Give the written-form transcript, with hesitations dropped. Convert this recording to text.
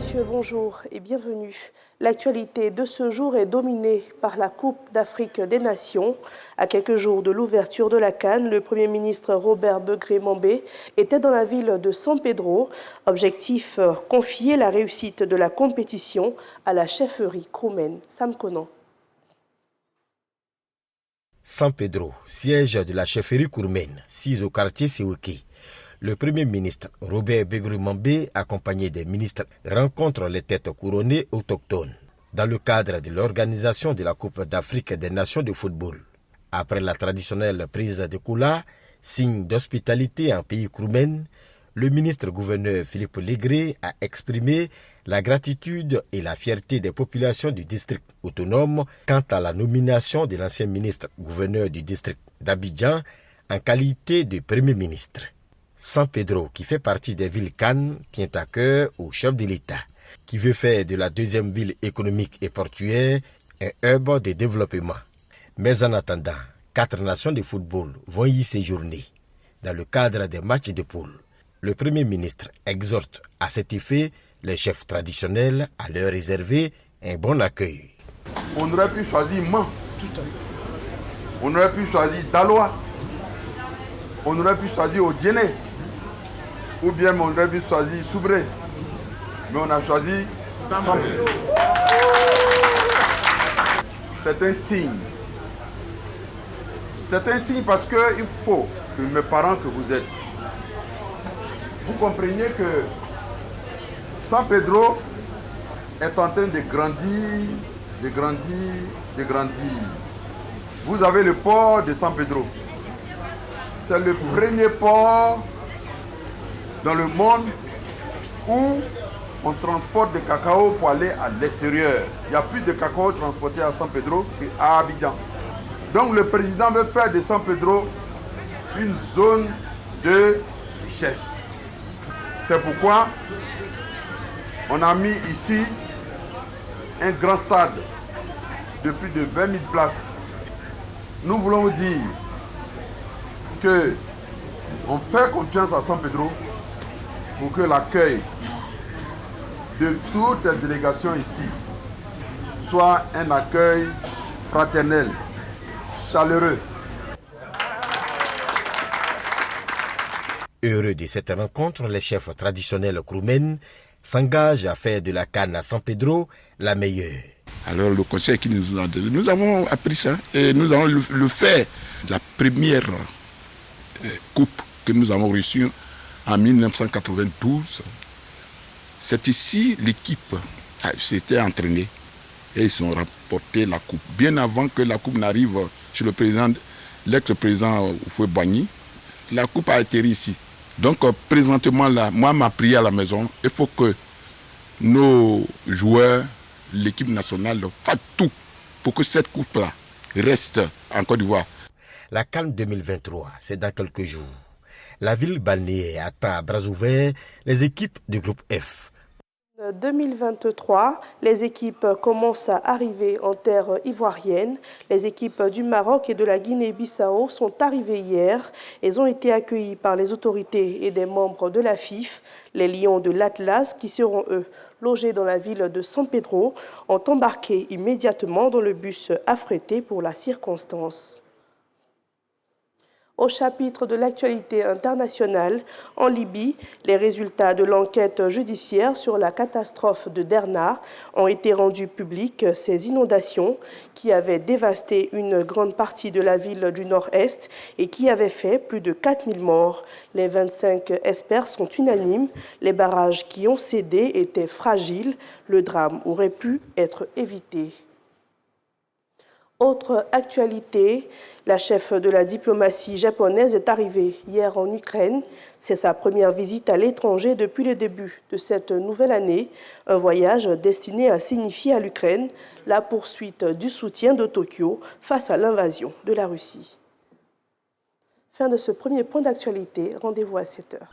messieurs, bonjour et bienvenue. L'actualité de ce jour est dominée par la Coupe d'Afrique des Nations. À quelques jours de l'ouverture de la CAN, le Premier ministre Robert Begré-Mambé était dans la ville de San Pedro. Objectif, confier la réussite de la compétition à la chefferie Kroumen. Sam Konan. San Pedro, siège de la chefferie Kroumen, 6 au quartier Seweki. Le Premier ministre Robert Begré-Mambé, accompagné des ministres, rencontre les têtes couronnées autochtones dans le cadre de l'organisation de la Coupe d'Afrique des Nations de football. Après la traditionnelle prise de Koula, signe d'hospitalité en pays Kroumen, le ministre-gouverneur Philippe Légré a exprimé la gratitude et la fierté des populations du district autonome quant à la nomination de l'ancien ministre-gouverneur du district d'Abidjan en qualité de Premier ministre. San Pedro, qui fait partie des villes CAN, tient à cœur au chef de l'État, qui veut faire de la deuxième ville économique et portuaire un hub de développement. Mais en attendant, 4 nations de football vont y séjourner dans le cadre des matchs de poule. Le Premier ministre exhorte à cet effet les chefs traditionnels à leur réserver un bon accueil. On aurait pu choisir Man, on aurait pu choisir Daloa, on aurait pu choisir Odiene, ou bien on aurait pu choisir Soubré, mais on a choisi San Pedro. C'est un signe. C'est un signe parce qu'il faut que mes parents que vous êtes, vous compreniez que San Pedro est en train de grandir, de grandir, de grandir. Vous avez le port de San Pedro. C'est le premier port dans le monde où on transporte du cacao pour aller à l'extérieur. Il y a plus de cacao transporté à San Pedro qu'à Abidjan. Donc le président veut faire de San Pedro une zone de richesse. C'est pourquoi on a mis ici un grand stade de plus de 20 000 places. Nous voulons vous dire qu'on fait confiance à San Pedro pour que l'accueil de toutes les délégations ici soit un accueil fraternel, chaleureux. Heureux de cette rencontre, les chefs traditionnels Kroumen s'engagent à faire de la CAN à San Pedro la meilleure. Alors le conseil qui nous a donné, nous avons appris ça et nous allons le faire. La première coupe que nous avons reçue en 1992, c'est ici l'équipe s'était entraînée et ils ont remporté la coupe. Bien avant que la coupe n'arrive chez le président, l'ex-président Houphouët-Boigny, la coupe a atterri ici. Donc présentement là, moi m'a prié à la maison, il faut que nos joueurs, l'équipe nationale, fassent tout pour que cette coupe-là reste en Côte d'Ivoire. La CAN 2023, c'est dans quelques jours. La ville balnéaire attend à bras ouverts les équipes du groupe F. 2023, les équipes commencent à arriver en terre ivoirienne. Les équipes du Maroc et de la Guinée-Bissau sont arrivées hier. Elles ont été accueillies par les autorités et des membres de la FIF. Les Lions de l'Atlas, qui seront eux logés dans la ville de San Pedro, ont embarqué immédiatement dans le bus affrété pour la circonstance. Au chapitre de l'actualité internationale, en Libye, les résultats de l'enquête judiciaire sur la catastrophe de Derna ont été rendus publics. Ces inondations qui avaient dévasté une grande partie de la ville du Nord-Est et qui avaient fait plus de 4000 morts. Les 25 experts sont unanimes. Les barrages qui ont cédé étaient fragiles. Le drame aurait pu être évité. Autre actualité, la chef de la diplomatie japonaise est arrivée hier en Ukraine. C'est sa première visite à l'étranger depuis le début de cette nouvelle année. Un voyage destiné à signifier à l'Ukraine la poursuite du soutien de Tokyo face à l'invasion de la Russie. Fin de ce premier point d'actualité. Rendez-vous à 7h.